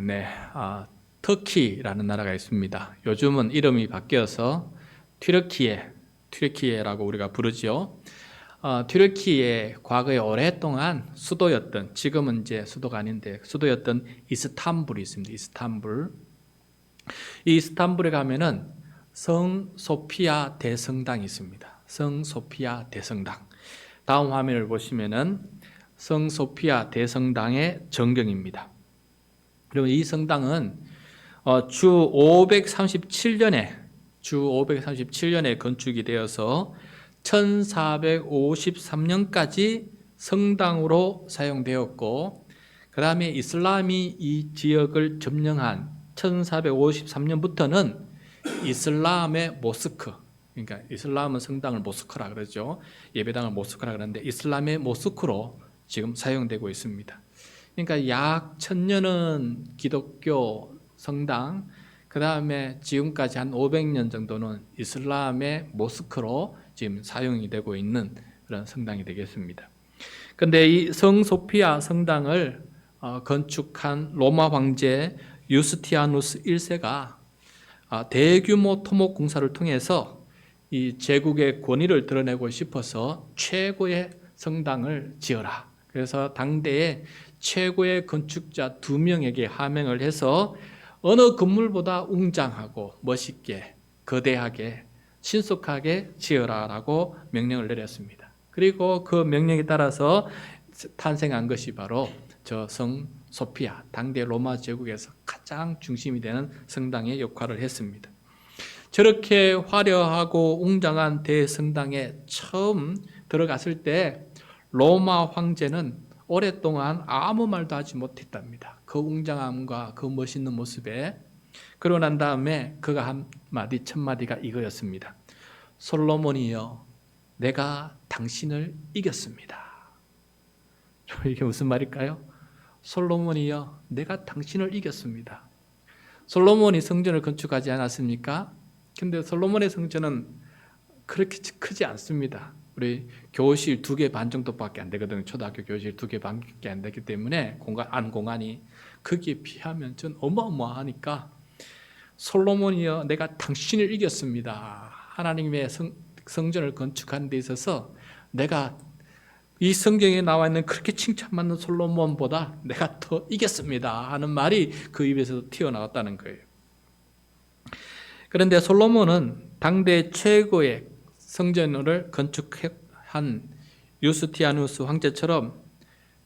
네, 터키라는 나라가 있습니다. 요즘은 이름이 바뀌어서 튀르키예라고 우리가 부르지요. 튀르키예 과거에 오랫동안 수도였던, 지금은 이제 수도가 아닌데 수도였던 이스탄불이 있습니다. 이스탄불. 이 이스탄불에 가면은 성 소피아 대성당이 있습니다. 성 소피아 대성당. 다음 화면을 보시면은 성 소피아 대성당의 전경입니다. 그리고 이 성당은 주 537년에 건축이 되어서 1453년까지 성당으로 사용되었고, 그 다음에 이슬람이 이 지역을 점령한 1453년부터는 이슬람의 모스크, 그러니까 이슬람은 성당을 모스크라 그러죠. 예배당을 모스크라 그러는데 이슬람의 모스크로 지금 사용되고 있습니다. 그러니까 약 1000년은 기독교 성당, 그 다음에 지금까지 한 500년 정도는 이슬람의 모스크로 지금 사용이 되고 있는 그런 성당이 되겠습니다. 그런데 이 성소피아 성당을 건축한 로마 황제 유스티아누스 1세가 대규모 토목 공사를 통해서 이 제국의 권위를 드러내고 싶어서 최고의 성당을 지어라. 그래서 당대의 최고의 건축자 2명에게 하명을 해서 어느 건물보다 웅장하고 멋있게, 거대하게, 신속하게 지어라라고 명령을 내렸습니다. 그리고 그 명령에 따라서 탄생한 것이 바로 저 성 소피아, 당대 로마 제국에서 가장 중심이 되는 성당의 역할을 했습니다. 저렇게 화려하고 웅장한 대성당에 처음 들어갔을 때 로마 황제는 오랫동안 아무 말도 하지 못했답니다. 그 웅장함과 그 멋있는 모습에. 그러고 난 다음에 그가 한 마디, 첫 마디가 이거였습니다. 솔로몬이여, 내가 당신을 이겼습니다. 이게 무슨 말일까요? 솔로몬이여, 내가 당신을 이겼습니다. 솔로몬이 성전을 건축하지 않았습니까? 근데 솔로몬의 성전은 그렇게 크지 않습니다. 우리 교실 2개 반 정도밖에 안 되거든요. 초등학교 교실 2개 반밖에 안 되기 때문에 공간이 크기에 비하면 전 어마어마하니까 솔로몬이여, 내가 당신을 이겼습니다. 하나님의 성전을 건축하는 데 있어서 내가 이 성경에 나와 있는 그렇게 칭찬받는 솔로몬보다 내가 더 이겼습니다 하는 말이 그 입에서 튀어나왔다는 거예요. 그런데 솔로몬은 당대 최고의 성전을 건축한 유스티아누스 황제처럼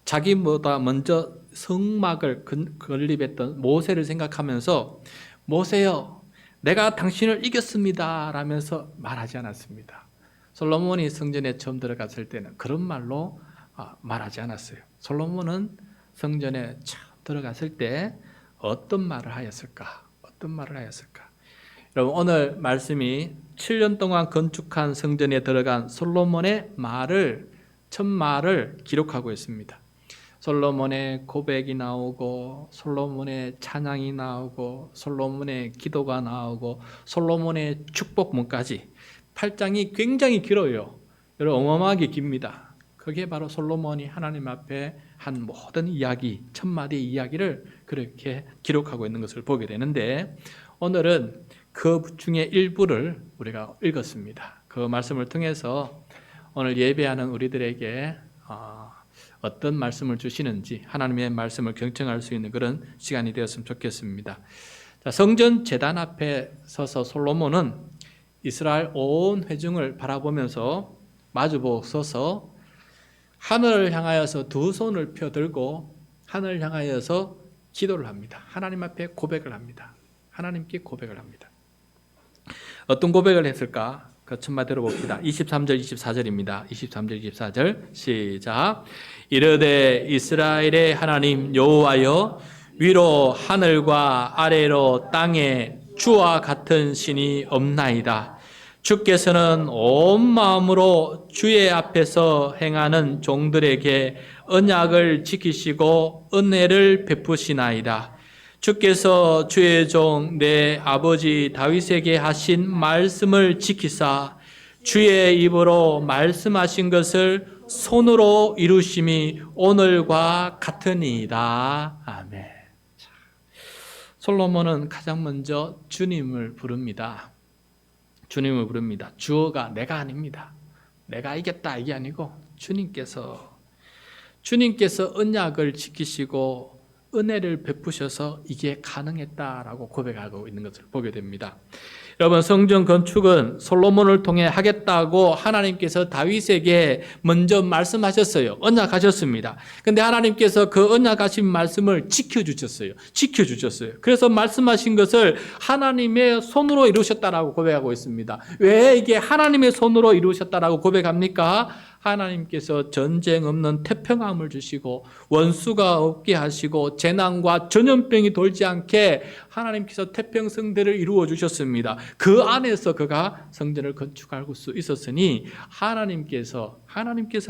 자기보다 먼저 성막을 건립했던 모세를 생각하면서 모세여, 내가 당신을 이겼습니다 라면서 말하지 않았습니다. 솔로몬이 성전에 처음 들어갔을 때는 그런 말로 말하지 않았어요. 솔로몬은 성전에 처음 들어갔을 때 어떤 말을 하였을까? 여러분, 오늘 말씀이 7년 동안 건축한 성전에 들어간 솔로몬의 첫 말을 기록하고 있습니다. 솔로몬의 고백이 나오고, 솔로몬의 찬양이 나오고, 솔로몬의 기도가 나오고, 솔로몬의 축복문까지 8장이 굉장히 길어요. 여러분, 어마어마하게 깁니다. 그게 바로 솔로몬이 하나님 앞에 한 모든 이야기, 1000마디의 이야기를 그렇게 기록하고 있는 것을 보게 되는데, 오늘은 그 중에 일부를 우리가 읽었습니다. 그 말씀을 통해서 오늘 예배하는 우리들에게 어떤 말씀을 주시는지 하나님의 말씀을 경청할 수 있는 그런 시간이 되었으면 좋겠습니다. 성전 제단 앞에 서서 솔로몬은 이스라엘 온 회중을 바라보면서 마주보고 서서 하늘을 향하여서 2 손을 펴들고 하늘을 향하여서 기도를 합니다. 하나님 앞에 고백을 합니다. 하나님께 고백을 합니다. 어떤 고백을 했을까? 그 첫마디로 봅시다. 23절, 24절입니다. 23절, 24절 시작. 이르되 이스라엘의 하나님 여호와여, 위로 하늘과 아래로 땅에 주와 같은 신이 없나이다. 주께서는 온 마음으로 주의 앞에서 행하는 종들에게 언약을 지키시고 은혜를 베푸시나이다. 주께서 주의 종 내 아버지 다윗에게 하신 말씀을 지키사 주의 입으로 말씀하신 것을 손으로 이루심이 오늘과 같으니이다. 아멘. 솔로몬은 가장 먼저 주님을 부릅니다. 주님을 부릅니다. 주어가 내가 아닙니다. 내가 이겼다 이게 아니고 주님께서 언약을 지키시고 은혜를 베푸셔서 이게 가능했다라고 고백하고 있는 것을 보게 됩니다. 여러분, 성전 건축은 솔로몬을 통해 하겠다고 하나님께서 다윗에게 먼저 말씀하셨어요. 언약하셨습니다. 근데 하나님께서 그 언약하신 말씀을 지켜주셨어요. 그래서 말씀하신 것을 하나님의 손으로 이루셨다라고 고백하고 있습니다. 왜 이게 하나님의 손으로 이루셨다라고 고백합니까? 하나님께서 전쟁 없는 태평함을 주시고 원수가 없게 하시고 재난과 전염병이 돌지 않게 하나님께서 태평성대를 이루어 주셨습니다. 그 안에서 그가 성전을 건축할 수 있었으니 하나님께서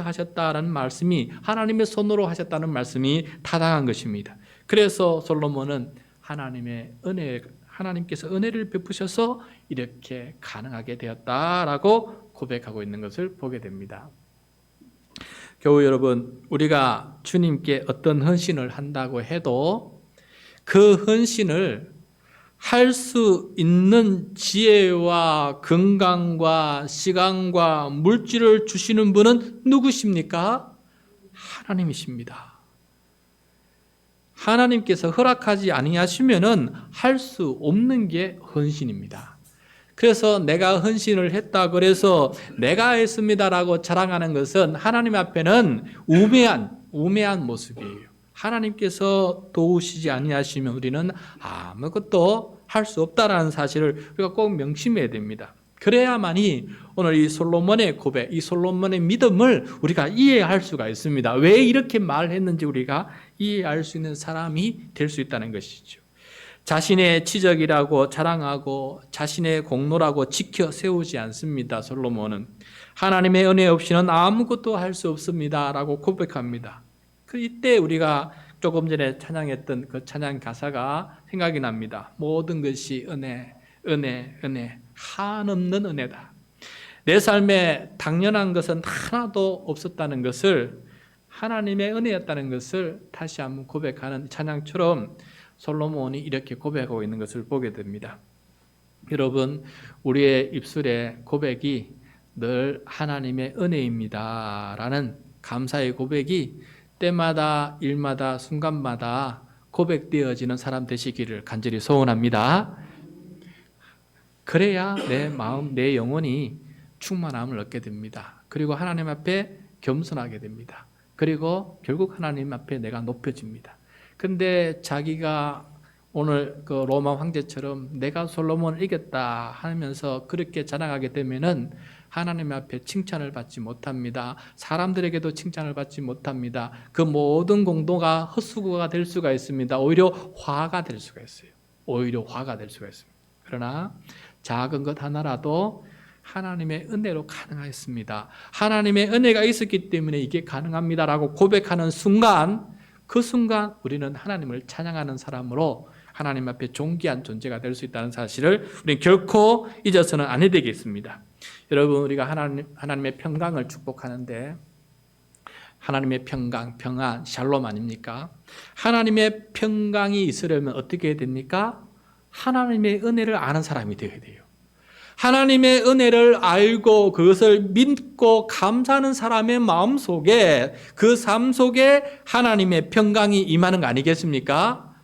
하셨다는 말씀이, 하나님의 손으로 하셨다는 말씀이 타당한 것입니다. 그래서 솔로몬은 하나님께서 은혜를 베푸셔서 이렇게 가능하게 되었다라고 고백하고 있는 것을 보게 됩니다. 교우 여러분, 우리가 주님께 어떤 헌신을 한다고 해도 그 헌신을 할 수 있는 지혜와 건강과 시간과 물질을 주시는 분은 누구십니까? 하나님이십니다. 하나님께서 허락하지 아니하시면은 할 수 없는 게 헌신입니다. 그래서 내가 헌신을 했다 그래서 내가 했습니다라고 자랑하는 것은 하나님 앞에는 우매한 모습이에요. 하나님께서 도우시지 아니하시면 우리는 아무것도 할 수 없다라는 사실을 우리가 꼭 명심해야 됩니다. 그래야만이 오늘 이 솔로몬의 고백, 이 솔로몬의 믿음을 우리가 이해할 수가 있습니다. 왜 이렇게 말했는지 우리가 이해할 수 있는 사람이 될 수 있다는 것이죠. 자신의 치적이라고 자랑하고 자신의 공로라고 지켜 세우지 않습니다. 솔로몬은 하나님의 은혜 없이는 아무것도 할 수 없습니다라고 고백합니다. 이때 우리가 조금 전에 찬양했던 그 찬양 가사가 생각이 납니다. 모든 것이 은혜, 한없는 은혜다. 내 삶에 당연한 것은 하나도 없었다는 것을, 하나님의 은혜였다는 것을 다시 한번 고백하는 찬양처럼 솔로몬이 이렇게 고백하고 있는 것을 보게 됩니다. 여러분, 우리의 입술의 고백이 늘 하나님의 은혜입니다 라는 감사의 고백이 때마다 일마다 순간마다 고백되어지는 사람 되시기를 간절히 소원합니다. 그래야 내 마음, 내 영혼이 충만함을 얻게 됩니다. 그리고 하나님 앞에 겸손하게 됩니다. 그리고 결국 하나님 앞에 내가 높여집니다. 근데 자기가 오늘 그 로마 황제처럼 내가 솔로몬을 이겼다 하면서 그렇게 자랑하게 되면은 하나님 앞에 칭찬을 받지 못합니다. 사람들에게도 칭찬을 받지 못합니다. 그 모든 공도가 헛수고가 될 수가 있습니다. 오히려 화가 될 수가 있어요. 그러나 작은 것 하나라도 하나님의 은혜로 가능했습니다. 하나님의 은혜가 있었기 때문에 이게 가능합니다라고 고백하는 순간, 그 순간 우리는 하나님을 찬양하는 사람으로 하나님 앞에 존귀한 존재가 될 수 있다는 사실을 우리는 결코 잊어서는 안 해야 되겠습니다. 여러분, 우리가 하나님의 평강을 축복하는데 하나님의 평강, 평안, 샬롬 아닙니까? 하나님의 평강이 있으려면 어떻게 해야 됩니까? 하나님의 은혜를 아는 사람이 되어야 돼요. 하나님의 은혜를 알고 그것을 믿고 감사하는 사람의 마음속에, 그 삶 속에 하나님의 평강이 임하는 거 아니겠습니까?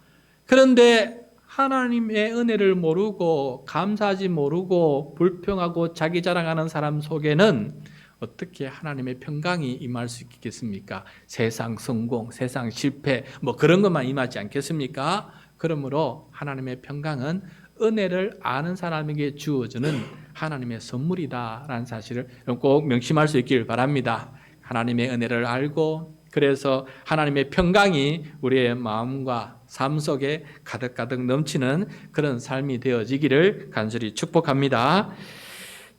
그런데 하나님의 은혜를 모르고 감사하지 모르고 불평하고 자기 자랑하는 사람 속에는 어떻게 하나님의 평강이 임할 수 있겠습니까? 세상 성공, 세상 실패 뭐 그런 것만 임하지 않겠습니까? 그러므로 하나님의 평강은 은혜를 아는 사람에게 주어지는 하나님의 선물이다라는 사실을 꼭 명심할 수 있기를 바랍니다. 하나님의 은혜를 알고 그래서 하나님의 평강이 우리의 마음과 삶 속에 가득가득 넘치는 그런 삶이 되어지기를 간절히 축복합니다.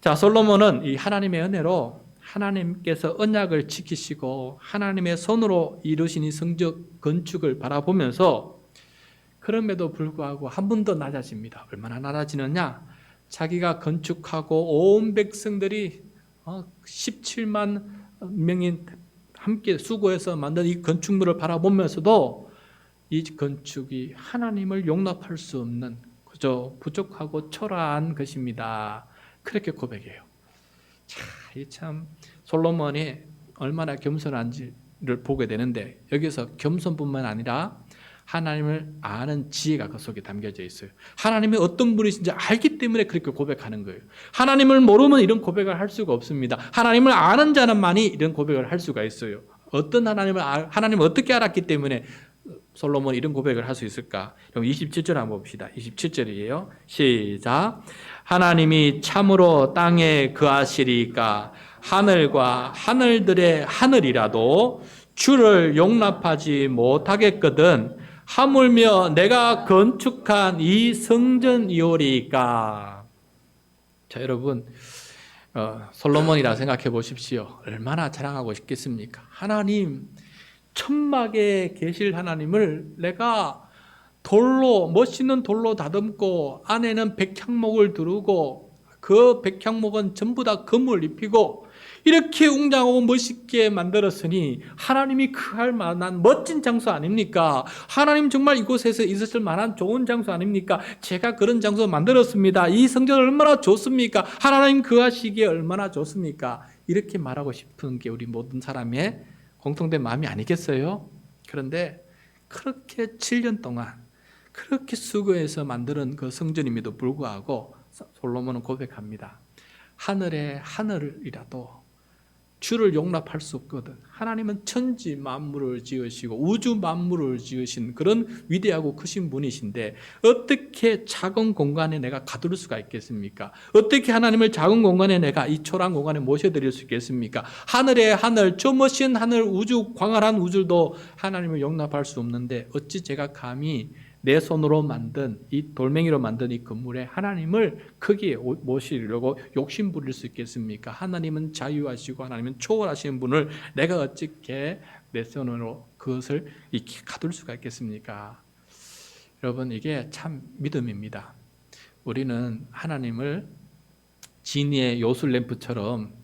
자, 솔로몬은 이 하나님의 은혜로 하나님께서 언약을 지키시고 하나님의 손으로 이루신 이 성전 건축을 바라보면서 그럼에도 불구하고 한 번 더 낮아집니다. 얼마나 낮아지느냐? 자기가 건축하고 온 백성들이 17만 명이 함께 수고해서 만든 이 건축물을 바라보면서도 이 건축이 하나님을 용납할 수 없는 그저 부족하고 초라한 것입니다. 그렇게 고백해요. 이 참 솔로몬이 얼마나 겸손한지를 보게 되는데 여기서 겸손뿐만 아니라 하나님을 아는 지혜가 그 속에 담겨져 있어요. 하나님이 어떤 분이신지 알기 때문에 그렇게 고백하는 거예요. 하나님을 모르면 이런 고백을 할 수가 없습니다. 하나님을 아는 자는만이 이런 고백을 할 수가 있어요. 어떤 하나님을 어떻게 알았기 때문에 솔로몬이 이런 고백을 할 수 있을까? 그럼 27절 한번 봅시다. 27절이에요. 시작. 하나님이 참으로 땅에 거하시리까 하늘과 하늘들의 하늘이라도 주를 용납하지 못하겠거든 하물며 내가 건축한 이 성전이오리까. 자, 여러분 솔로몬이라 생각해 보십시오. 얼마나 자랑하고 싶겠습니까? 하나님, 천막에 계실 하나님을 내가 멋있는 돌로 다듬고 안에는 백향목을 두르고 그 백향목은 전부 다 금을 입히고 이렇게 웅장하고 멋있게 만들었으니 하나님이 그할 만한 멋진 장소 아닙니까? 하나님 정말 이곳에서 있으실 만한 좋은 장소 아닙니까? 제가 그런 장소 만들었습니다. 이 성전 얼마나 좋습니까? 하나님 그하시기에 얼마나 좋습니까? 이렇게 말하고 싶은 게 우리 모든 사람의 공통된 마음이 아니겠어요? 그런데 그렇게 7년 동안 그렇게 수고해서 만드는 그 성전임에도 불구하고 솔로몬은 고백합니다. 하늘의 하늘이라도 주를 용납할 수 없거든. 하나님은 천지 만물을 지으시고 우주 만물을 지으신 그런 위대하고 크신 분이신데 어떻게 작은 공간에 내가 가둘 수가 있겠습니까? 어떻게 하나님을 작은 공간에 내가 이 초라한 공간에 모셔드릴 수 있겠습니까? 하늘의 하늘, 저 멋진 하늘, 우주, 광활한 우주도 하나님을 용납할 수 없는데 어찌 제가 감히 내 손으로 만든 이 돌멩이로 만든 이 건물에 하나님을 크게 모시려고 욕심 부릴 수 있겠습니까? 하나님은 자유하시고 하나님은 초월하시는 분을 내가 어떻게 내 손으로 그것을 이렇게 가둘 수가 있겠습니까? 여러분, 이게 참 믿음입니다. 우리는 하나님을 지니의 요술 램프처럼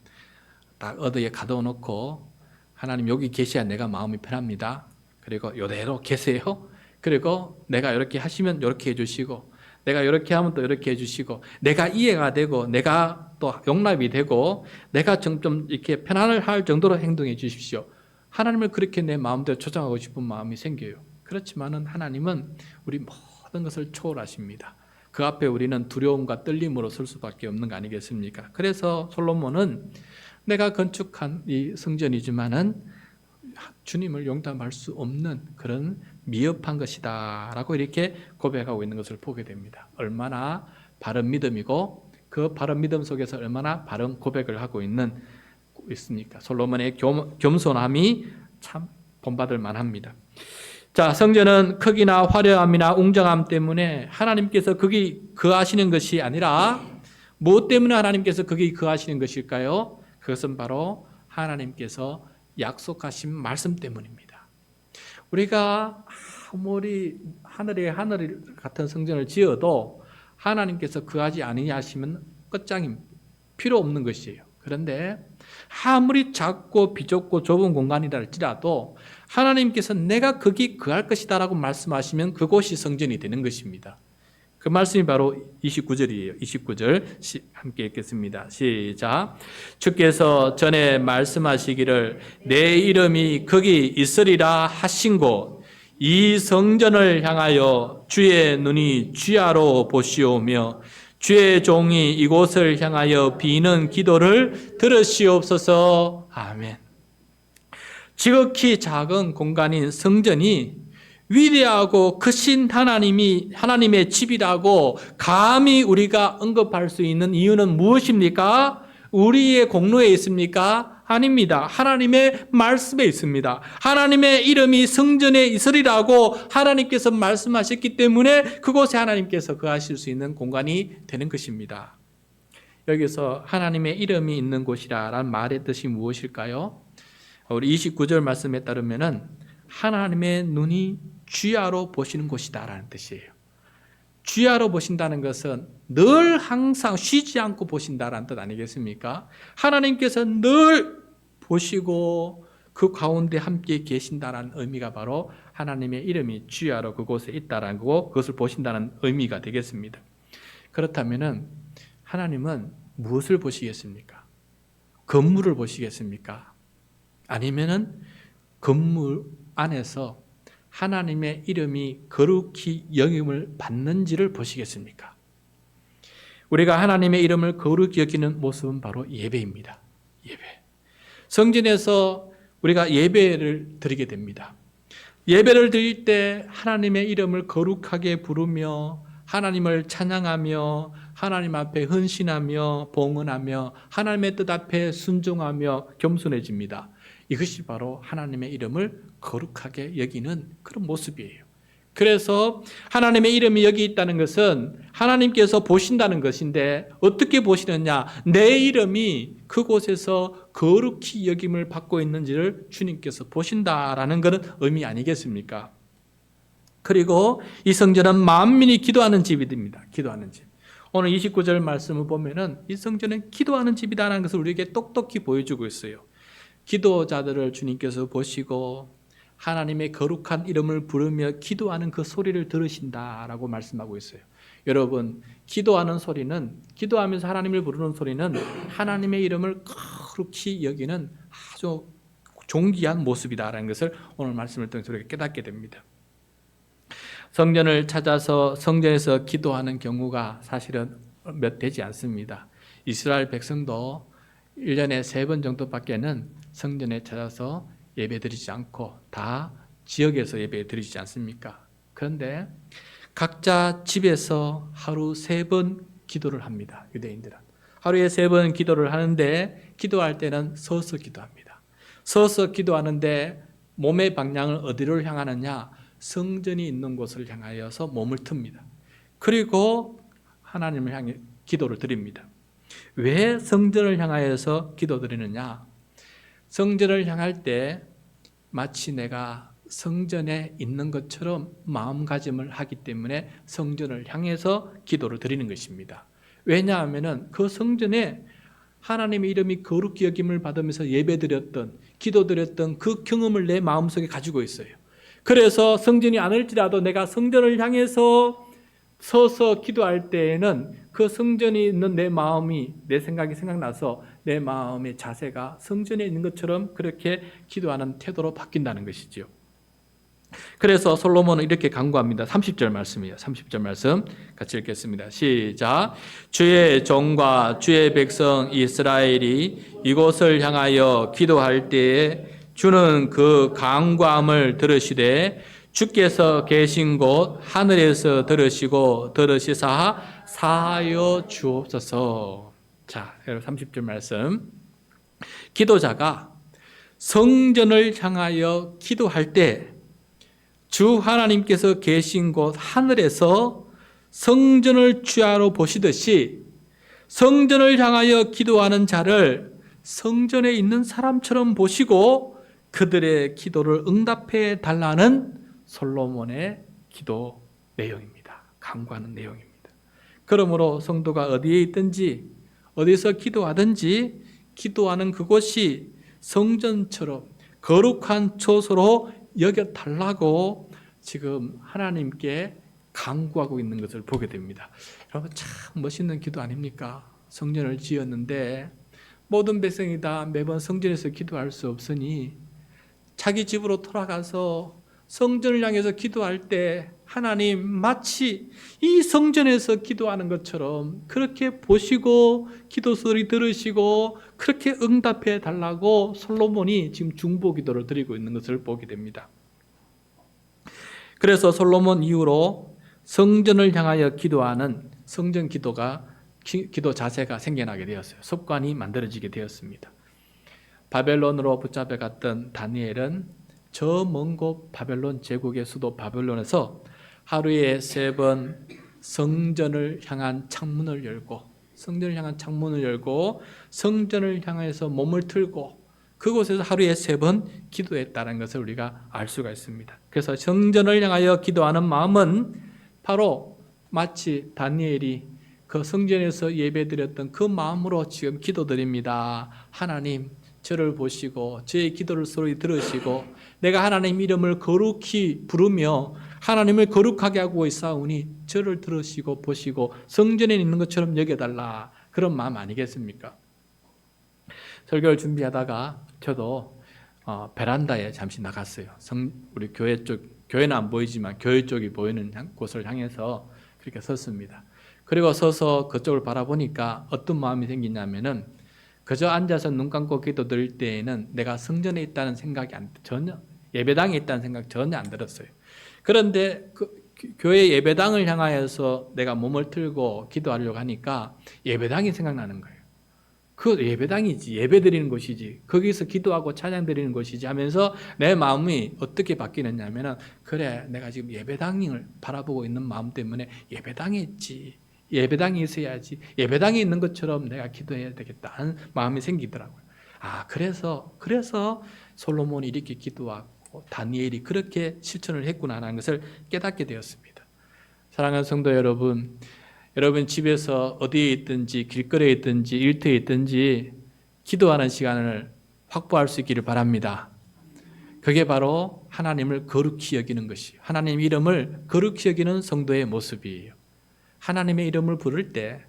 딱 어디에 가둬 놓고 하나님 여기 계셔야 내가 마음이 편합니다. 그리고 이대로 계세요. 그리고 내가 이렇게 하시면 이렇게 해주시고 내가 이렇게 하면 또 이렇게 해주시고 내가 이해가 되고 내가 또 용납이 되고 내가 좀 이렇게 편안을 할 정도로 행동해 주십시오. 하나님을 그렇게 내 마음대로 조정하고 싶은 마음이 생겨요. 그렇지만은 하나님은 우리 모든 것을 초월하십니다. 그 앞에 우리는 두려움과 떨림으로 설 수밖에 없는 거 아니겠습니까? 그래서 솔로몬은 내가 건축한 이 성전이지만은 주님을 용납할 수 없는 그런 미흡한 것이다 라고 이렇게 고백하고 있는 것을 보게 됩니다. 얼마나 바른 믿음이고 그 바른 믿음 속에서 얼마나 바른 고백을 하고 있습니까? 솔로몬의 겸손함이 참 본받을 만합니다. 자, 성전은 크기나 화려함이나 웅장함 때문에 하나님께서 거기 거하시는 것이 아니라 무엇 때문에 하나님께서 거기 거하시는 것일까요? 그것은 바로 하나님께서 약속하신 말씀 때문입니다. 우리가 아무리 하늘의 하늘 같은 성전을 지어도 하나님께서 거하지 아니냐 하시면 끝장임, 필요 없는 것이에요. 그런데 아무리 작고 비좁고 좁은 공간이라 할지라도 하나님께서 내가 거기 거할 것이다 라고 말씀하시면 그곳이 성전이 되는 것입니다. 그 말씀이 바로 29절이에요. 29절 함께 읽겠습니다. 시작. 주께서 전에 말씀하시기를 내 이름이 거기 있으리라 하신 곳 이 성전을 향하여 주의 눈이 주야로 보시오며 주의 종이 이곳을 향하여 비는 기도를 들으시옵소서. 아멘. 지극히 작은 공간인 성전이 위대하고 크신 하나님의 집이라고 감히 우리가 언급할 수 있는 이유는 무엇입니까? 우리의 공로에 있습니까? 아닙니다. 하나님의 말씀에 있습니다. 하나님의 이름이 성전에 있으리라고 하나님께서 말씀하셨기 때문에 그곳에 하나님께서 거하실 수 있는 공간이 되는 것입니다. 여기서 하나님의 이름이 있는 곳이라는 말의 뜻이 무엇일까요? 우리 29절 말씀에 따르면은 하나님의 눈이 주야로 보시는 곳이다라는 뜻이에요. 주야로 보신다는 것은 늘 항상 쉬지 않고 보신다라는 뜻 아니겠습니까? 하나님께서 늘 보시고 그 가운데 함께 계신다는 의미가 바로 하나님의 이름이 주야로 그곳에 있다라는 거고 그것을 보신다는 의미가 되겠습니다. 그렇다면은 하나님은 무엇을 보시겠습니까? 건물을 보시겠습니까? 아니면은 건물 안에서 하나님의 이름이 거룩히 여김을 받는지를 보시겠습니까? 우리가 하나님의 이름을 거룩히 여기는 모습은 바로 예배입니다. 예배. 성전에서 우리가 예배를 드리게 됩니다. 예배를 드릴 때 하나님의 이름을 거룩하게 부르며 하나님을 찬양하며 하나님 앞에 헌신하며 봉헌하며 하나님의 뜻 앞에 순종하며 겸손해집니다. 이것이 바로 하나님의 이름을 거룩하게 여기는 그런 모습이에요. 그래서 하나님의 이름이 여기 있다는 것은 하나님께서 보신다는 것인데 어떻게 보시느냐? 내 이름이 그곳에서 거룩히 여김을 받고 있는지를 주님께서 보신다라는 것은 의미 아니겠습니까? 그리고 이 성전은 만민이 기도하는 집이 됩니다. 기도하는 집. 오늘 29절 말씀을 보면은 이 성전은 기도하는 집이다라는 것을 우리에게 똑똑히 보여주고 있어요. 기도자들을 주님께서 보시고 하나님의 거룩한 이름을 부르며 기도하는 그 소리를 들으신다라고 말씀하고 있어요. 여러분, 기도하는 소리는, 기도하면서 하나님을 부르는 소리는 하나님의 이름을 거룩히 여기는 아주 존귀한 모습이다라는 것을 오늘 말씀을 통해서 우리가 깨닫게 됩니다. 성전을 찾아서 성전에서 기도하는 경우가 사실은 몇 되지 않습니다. 이스라엘 백성도 1년에 3번 정도밖에는 성전에 찾아서 예배드리지 않고 다 지역에서 예배드리지 않습니까? 그런데 각자 집에서 하루 3번 기도를 합니다. 유대인들은 하루에 3번 기도를 하는데 기도할 때는 서서 기도합니다. 서서 기도하는데 몸의 방향을 어디를 향하느냐? 성전이 있는 곳을 향하여서 몸을 틉니다. 그리고 하나님을 향해 기도를 드립니다. 왜 성전을 향하여서 기도드리느냐? 성전을 향할 때 마치 내가 성전에 있는 것처럼 마음가짐을 하기 때문에 성전을 향해서 기도를 드리는 것입니다. 왜냐하면 그 성전에 하나님의 이름이 거룩히 여김을 받으면서 예배드렸던, 기도드렸던 그 경험을 내 마음속에 가지고 있어요. 그래서 성전이 아닐지라도 내가 성전을 향해서 서서 기도할 때에는 그 성전이 있는 내 마음이, 내 생각이 생각나서 내 마음의 자세가 성전에 있는 것처럼 그렇게 기도하는 태도로 바뀐다는 것이죠. 그래서 솔로몬은 이렇게 간구합니다. 30절 말씀이에요. 30절 말씀 같이 읽겠습니다. 시작. 주의 종과 주의 백성 이스라엘이 이곳을 향하여 기도할 때에 주는 그 간구함을 들으시되 주께서 계신 곳 하늘에서 들으시고 들으시사 사하여 주옵소서. 자, 여러분 30절 말씀. 기도자가 성전을 향하여 기도할 때 주 하나님께서 계신 곳 하늘에서 성전을 주야로 보시듯이 성전을 향하여 기도하는 자를 성전에 있는 사람처럼 보시고 그들의 기도를 응답해 달라는 솔로몬의 기도 내용입니다. 간구하는 내용입니다. 그러므로 성도가 어디에 있든지 어디서 기도하든지 기도하는 그곳이 성전처럼 거룩한 처소로 여겨달라고 지금 하나님께 간구하고 있는 것을 보게 됩니다. 여러분 참 멋있는 기도 아닙니까? 성전을 지었는데 모든 백성이 다 매번 성전에서 기도할 수 없으니 자기 집으로 돌아가서 성전을 향해서 기도할 때 하나님 마치 이 성전에서 기도하는 것처럼 그렇게 보시고 기도 소리 들으시고 그렇게 응답해 달라고 솔로몬이 지금 중보 기도를 드리고 있는 것을 보게 됩니다. 그래서 솔로몬 이후로 성전을 향하여 기도하는 성전 기도가 기도 자세가 생겨나게 되었어요. 습관이 만들어지게 되었습니다. 바벨론으로 붙잡혀 갔던 다니엘은 저 먼 곳 바벨론 제국의 수도 바벨론에서 하루에 3번 성전을 향한 창문을 열고 성전을 향해서 몸을 틀고 그곳에서 하루에 3번 기도했다는 것을 우리가 알 수가 있습니다. 그래서 성전을 향하여 기도하는 마음은 바로 마치 다니엘이 그 성전에서 예배드렸던 그 마음으로 지금 기도드립니다. 하나님, 저를 보시고 저의 기도를 소리 들으시고 내가 하나님 이름을 거룩히 부르며 하나님을 거룩하게 하고 있사오니 저를 들으시고 보시고 성전에 있는 것처럼 여겨달라, 그런 마음 아니겠습니까? 설교를 준비하다가 저도 베란다에 잠시 나갔어요. 우리 교회 쪽, 교회는 안 보이지만 교회 쪽이 보이는 곳을 향해서 그렇게 섰습니다. 그리고 서서 그쪽을 바라보니까 어떤 마음이 생기냐면은 그저 앉아서 눈 감고 기도 드릴 때에는 내가 성전에 있다는 생각이 전혀, 예배당에 있다는 생각 전혀 안 들었어요. 그런데 교회 예배당을 향하여서 내가 몸을 틀고 기도하려고 하니까 예배당이 생각나는 거예요. 그 예배당이지, 예배 드리는 곳이지, 거기서 기도하고 찬양 드리는 곳이지 하면서 내 마음이 어떻게 바뀌느냐 하면은, 그래, 내가 지금 예배당을 바라보고 있는 마음 때문에 예배당에 있지, 예배당에 있어야지, 예배당에 있는 것처럼 내가 기도해야 되겠다는 마음이 생기더라고요. 그래서 솔로몬이 이렇게 기도하고 다니엘이 그렇게 실천을 했구나 하는 것을 깨닫게 되었습니다. 사랑하는 성도 여러분, 여러분 집에서 어디에 있든지 길거리에 있든지 일터에 있든지 기도하는 시간을 확보할 수 있기를 바랍니다. 그게 바로 하나님을 거룩히 여기는 것이, 하나님 이름을 거룩히 여기는 성도의 모습이에요. 하나님의 이름을 부를 때,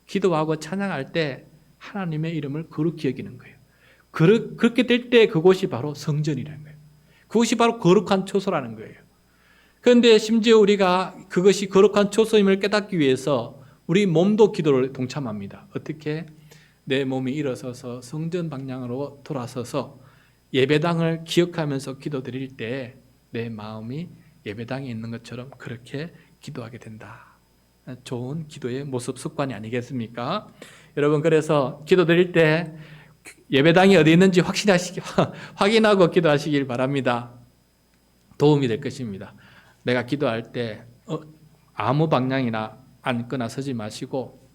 기도하고 찬양할 때 하나님의 이름을 거룩히 여기는 거예요. 그렇게 될 때 그곳이 바로 성전이라는 거예요. 그것이 바로 거룩한 초소라는 거예요. 그런데 심지어 우리가 그것이 거룩한 초소임을 깨닫기 위해서 우리 몸도 기도를 동참합니다. 어떻게? 내 몸이 일어서서 성전 방향으로 돌아서서 예배당을 기억하면서 기도드릴 때 내 마음이 예배당에 있는 것처럼 그렇게 기도하게 된다. 좋은 기도의 모습, 습관이 아니겠습니까? 여러분, 그래서 기도드릴 때 예배당이 어디 있는지 확인하고 기도하시길 바랍니다. 도움이 될 것입니다. 내가 기도할 때 아무 방향이나 앉거나 서지 마시고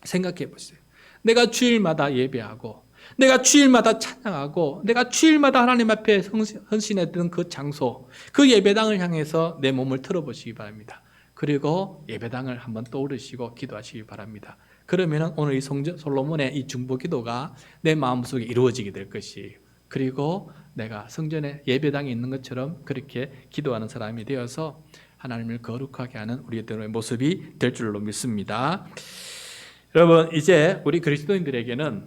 생각해 보세요. 내가 주일마다 예배하고, 내가 주일마다 찬양하고, 내가 주일마다 하나님 앞에 헌신했던 그 장소, 그 예배당을 향해서 내 몸을 틀어보시기 바랍니다. 그리고 예배당을 한번 떠오르시고 기도하시기 바랍니다. 그러면 오늘 이 솔로몬의 이 중보 기도가 내 마음속에 이루어지게 될 것이에요. 그리고 내가 성전에 예배당에 있는 것처럼 그렇게 기도하는 사람이 되어서 하나님을 거룩하게 하는 우리들의 모습이 될 줄로 믿습니다. 여러분, 이제 우리 그리스도인들에게는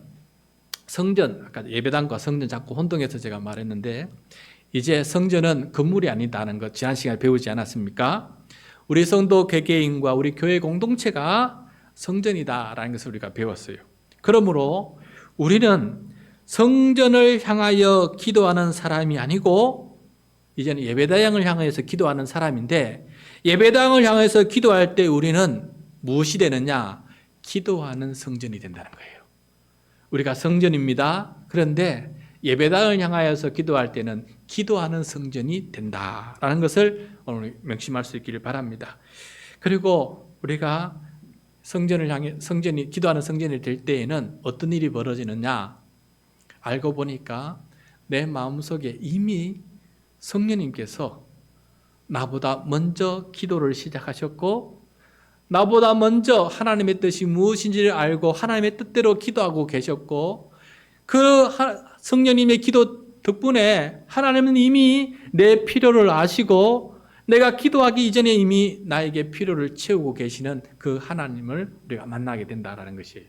성전, 아까 예배당과 성전 자꾸 혼동해서 제가 말했는데, 이제 성전은 건물이 아니다는 것 지난 시간에 배우지 않았습니까? 우리 성도 개개인과 우리 교회 공동체가 성전이다라는 것을 우리가 배웠어요. 그러므로 우리는 성전을 향하여 기도하는 사람이 아니고 이제는 예배당을 향해서 기도하는 사람인데, 예배당을 향해서 기도할 때 우리는 무엇이 되느냐? 기도하는 성전이 된다는 거예요. 우리가 성전입니다. 그런데 예배당을 향하여서 기도할 때는 기도하는 성전이 된다라는 것을 오늘 명심할 수 있기를 바랍니다. 그리고 우리가 기도하는 성전이 될 때에는 어떤 일이 벌어지느냐? 알고 보니까 내 마음속에 이미 성령님께서 나보다 먼저 기도를 시작하셨고, 나보다 먼저 하나님의 뜻이 무엇인지를 알고 하나님의 뜻대로 기도하고 계셨고, 그 성령님의 기도 덕분에 하나님은 이미 내 필요를 아시고 내가 기도하기 이전에 이미 나에게 필요를 채우고 계시는 그 하나님을 우리가 만나게 된다는 것이에요.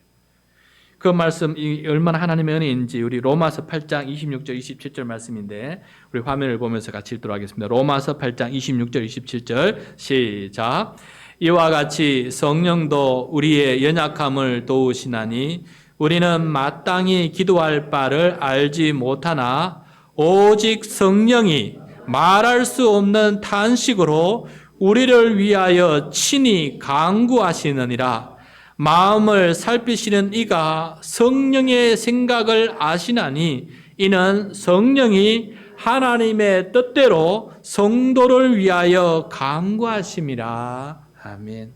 그 말씀이 얼마나 하나님의 은혜인지 우리 로마서 8장 26절 27절 말씀인데, 우리 화면을 보면서 같이 읽도록 하겠습니다. 로마서 8장 26절 27절 시작. 이와 같이 성령도 우리의 연약함을 도우시나니 우리는 마땅히 기도할 바를 알지 못하나 오직 성령이 말할 수 없는 탄식으로 우리를 위하여 친히 간구하시느니라. 마음을 살피시는 이가 성령의 생각을 아시나니 이는 성령이 하나님의 뜻대로 성도를 위하여 간구하심이라. 아멘.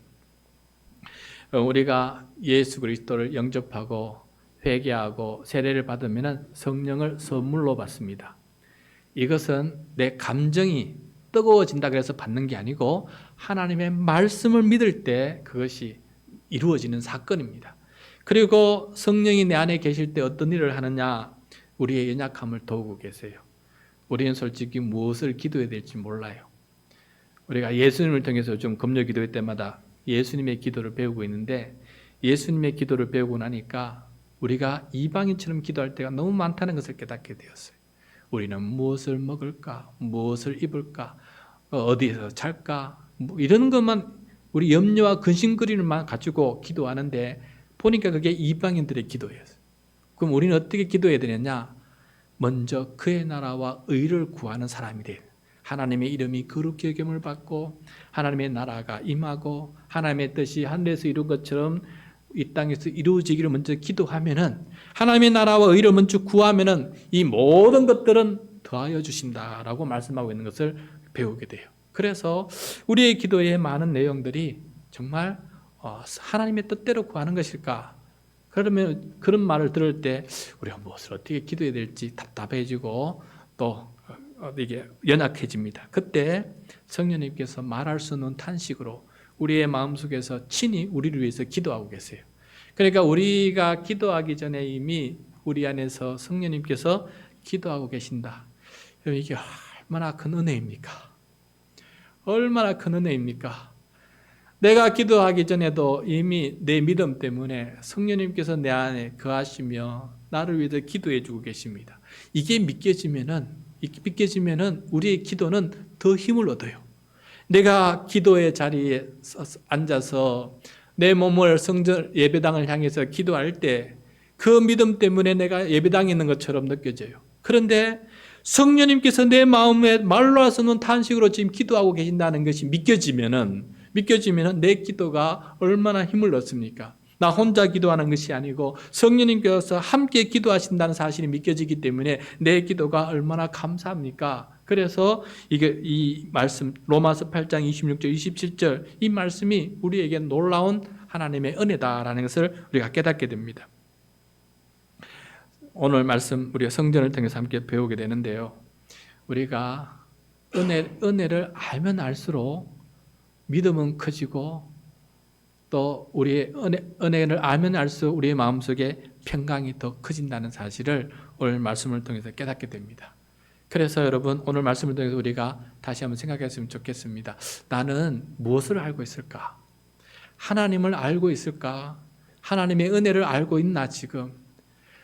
우리가 예수 그리스도를 영접하고 회개하고 세례를 받으면 성령을 선물로 받습니다. 이것은 내 감정이 뜨거워진다 그래서 받는 게 아니고 하나님의 말씀을 믿을 때 그것이 이루어지는 사건입니다. 그리고 성령이 내 안에 계실 때 어떤 일을 하느냐? 우리의 연약함을 도우고 계세요. 우리는 솔직히 무엇을 기도해야 될지 몰라요. 우리가 예수님을 통해서 좀 금요 기도회 때마다 예수님의 기도를 배우고 있는데, 예수님의 기도를 배우고 나니까 우리가 이방인처럼 기도할 때가 너무 많다는 것을 깨닫게 되었어요. 우리는 무엇을 먹을까? 무엇을 입을까? 어디에서 잘까? 뭐 이런 것만 우리 염려와 근심거리를만 가지고 기도하는데, 보니까 그게 이방인들의 기도였어요. 그럼 우리는 어떻게 기도해야 되느냐? 먼저 그의 나라와 의를 구하는 사람이 돼요. 하나님의 이름이 거룩히 여김을 받고 하나님의 나라가 임하고 하나님의 뜻이 하늘에서 이룬 것처럼 이 땅에서 이루어지기를 먼저 기도하면은, 하나님의 나라와 의를 먼저 구하면은 이 모든 것들은 더하여 주신다라고 말씀하고 있는 것을 배우게 돼요. 그래서 우리의 기도의 많은 내용들이 정말 하나님의 뜻대로 구하는 것일까? 그러면 그런 말을 들을 때 우리가 무엇을 어떻게 기도해야 될지 답답해지고 또 이게 연약해집니다. 그때 성령님께서 말할 수 없는 탄식으로 우리의 마음속에서 친히 우리를 위해서 기도하고 계세요. 그러니까 우리가 기도하기 전에 이미 우리 안에서 성령님께서 기도하고 계신다. 이게 얼마나 큰 은혜입니까? 얼마나 큰 은혜입니까? 내가 기도하기 전에도 이미 내 믿음 때문에 성령님께서 내 안에 거하시며 나를 위해서 기도해 주고 계십니다. 이게 믿겨지면은 우리의 기도는 더 힘을 얻어요. 내가 기도의 자리에 앉아서 내 몸을 성전 예배당을 향해서 기도할 때 그 믿음 때문에 내가 예배당에 있는 것처럼 느껴져요. 그런데 성령님께서 내 마음에 말로 할 수 없는 탄식으로 지금 기도하고 계신다는 것이 믿겨지면은 내 기도가 얼마나 힘을 얻습니까? 나 혼자 기도하는 것이 아니고 성령님께서 함께 기도하신다는 사실이 믿겨지기 때문에 내 기도가 얼마나 감사합니까? 그래서 이 말씀 로마서 8장 26절 27절 이 말씀이 우리에게 놀라운 하나님의 은혜다라는 것을 우리가 깨닫게 됩니다. 오늘 말씀 우리가 성전을 통해서 함께 배우게 되는데요. 우리가 은혜를 알면 알수록 믿음은 커지고 또 우리의 은혜를 알면 알수록 우리의 마음속에 평강이 더 커진다는 사실을 오늘 말씀을 통해서 깨닫게 됩니다. 그래서 여러분 오늘 말씀을 통해서 우리가 다시 한번 생각했으면 좋겠습니다. 나는 무엇을 알고 있을까? 하나님을 알고 있을까? 하나님의 은혜를 알고 있나 지금?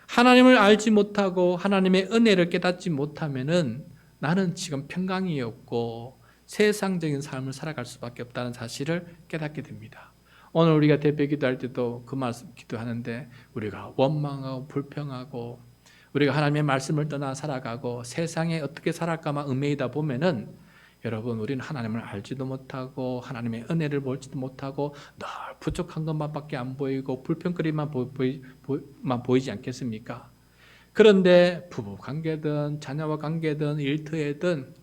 하나님을 알지 못하고 하나님의 은혜를 깨닫지 못하면은 나는 지금 평강이 없고 세상적인 삶을 살아갈 수밖에 없다는 사실을 깨닫게 됩니다. 오늘 우리가 대표 기도할 때도 그 말씀 기도하는데 우리가 원망하고 불평하고 우리가 하나님의 말씀을 떠나 살아가고 세상에 어떻게 살아갈까만 얽매이다 보면은 여러분 우리는 하나님을 알지도 못하고 하나님의 은혜를 볼지도 못하고 늘 부족한 것만밖에 안 보이고 불평거리만 보이지 않겠습니까? 그런데 부부 관계든 자녀와 관계든 일터에든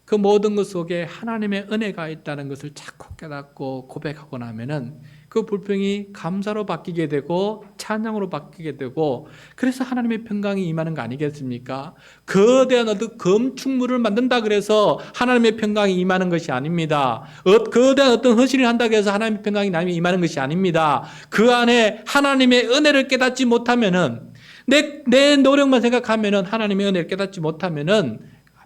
그 모든 것 속에 하나님의 은혜가 있다는 것을 자꾸 깨닫고 고백하고 나면은 그 불평이 감사로 바뀌게 되고 찬양으로 바뀌게 되고 그래서 하나님의 평강이 임하는 거 아니겠습니까? 거대한 어떤 검축물을 만든다 그래서 하나님의 평강이 임하는 것이 아닙니다. 거대한 어떤 허실을 한다고 해서 하나님의 평강이 남이 임하는 것이 아닙니다. 그 안에 하나님의 은혜를 깨닫지 못하면은 내 노력만 생각하면은 하나님의 은혜를 깨닫지 못하면은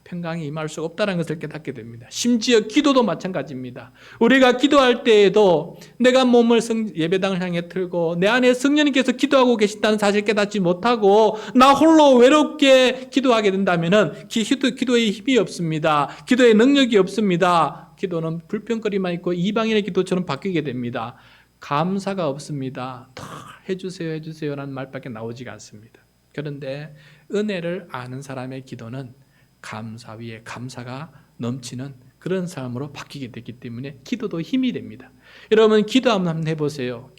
평강이 임할 수 없다는 것을 깨닫게 됩니다. 심지어 기도도 마찬가지입니다. 우리가 기도할 때에도 내가 몸을 예배당을 향해 틀고 내 안에 성령님께서 기도하고 계신다는 사실을 깨닫지 못하고 나 홀로 외롭게 기도하게 된다면 기도에 힘이 없습니다. 기도에 능력이 없습니다. 기도는 불평거리만 있고 이방인의 기도처럼 바뀌게 됩니다. 감사가 없습니다. 더 해주세요 라는 말밖에 나오지가 않습니다. 그런데 은혜를 아는 사람의 기도는 감사 위에 감사가 넘치는 그런 사람으로 바뀌게 되기 때문에 기도도 힘이 됩니다. 여러분 기도 한번 해보세요.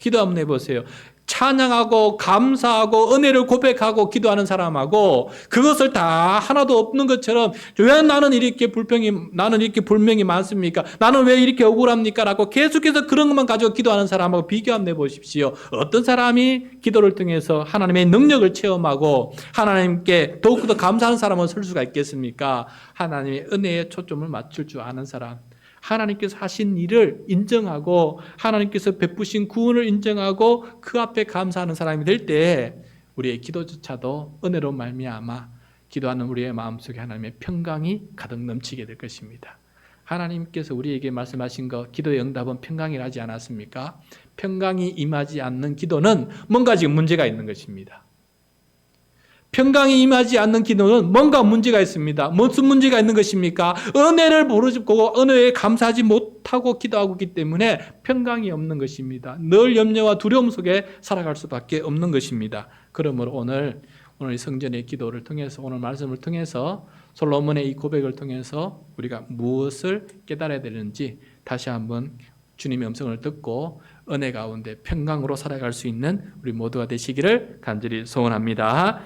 찬양하고 감사하고 은혜를 고백하고 기도하는 사람하고 그것을 다 하나도 없는 것처럼 왜 나는 이렇게 불명이 많습니까? 나는 왜 이렇게 억울합니까? 라고 계속해서 그런 것만 가지고 기도하는 사람하고 비교 한번 해보십시오. 어떤 사람이 기도를 통해서 하나님의 능력을 체험하고 하나님께 더욱더 감사하는 사람은 설 수가 있겠습니까? 하나님의 은혜에 초점을 맞출 줄 아는 사람, 하나님께서 하신 일을 인정하고 하나님께서 베푸신 구원을 인정하고 그 앞에 감사하는 사람이 될 때 우리의 기도조차도 은혜로 말미암아 기도하는 우리의 마음속에 하나님의 평강이 가득 넘치게 될 것입니다. 하나님께서 우리에게 말씀하신 것, 기도의 응답은 평강이라지 않았습니까? 평강이 임하지 않는 기도는 뭔가 지금 문제가 있는 것입니다. 평강이 임하지 않는 기도는 뭔가 문제가 있습니다. 무슨 문제가 있는 것입니까? 은혜를 모르고 은혜에 감사하지 못하고 기도하고 있기 때문에 평강이 없는 것입니다. 늘 염려와 두려움 속에 살아갈 수밖에 없는 것입니다. 그러므로 오늘 이 성전의 기도를 통해서, 오늘 말씀을 통해서, 솔로몬의 이 고백을 통해서 우리가 무엇을 깨달아야 되는지 다시 한번 주님의 음성을 듣고 은혜 가운데 평강으로 살아갈 수 있는 우리 모두가 되시기를 간절히 소원합니다.